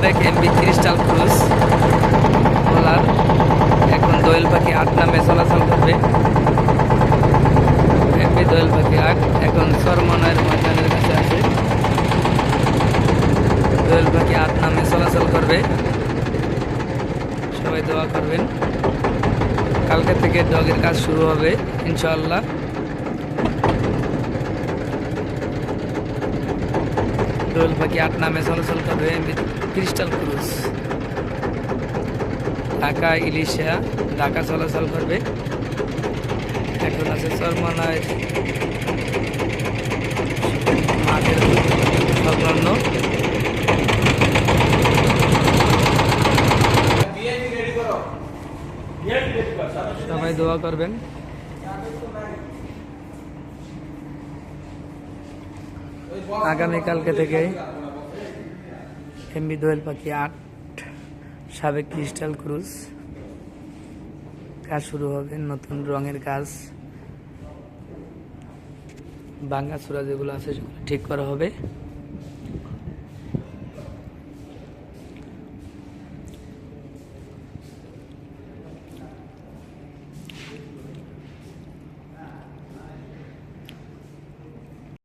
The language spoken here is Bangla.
সাবেক এমবি ক্রিস্টাল ক্রুজ বলার এখন দোয়েল পাখি ৮ নামে চলাচল করবে। এমবি দোয়েল পাখি ৮ এখন চরমনায়ের ময়দানের কাছে আছে। দোয়েল পাখি ৮ নামে চলাচল করবে, সবাই দোয়া করবেন। কালকে থেকে ডগের কাজ শুরু হবে ইনশাআল্লাহ। দোয়েল পাখি ৮ নামে চলাচল করবে MB crystal cruise. Dhaka Ilisha Dhaka চলাচল করবে। এখন আছে চরমনায়ের মাঠের সংলগ্ন। সবাই দোয়া করবেন। আগামীকালকে থেকে এমবি দোয়েল পাখি ৮ সাবেক ক্রিস্টাল ক্রুজ কাজ শুরু হবে। নতুন রঙের কাজ, ভাঙা চূড়া যেগুলো আছে সেগুলো ঠিক করা হবে।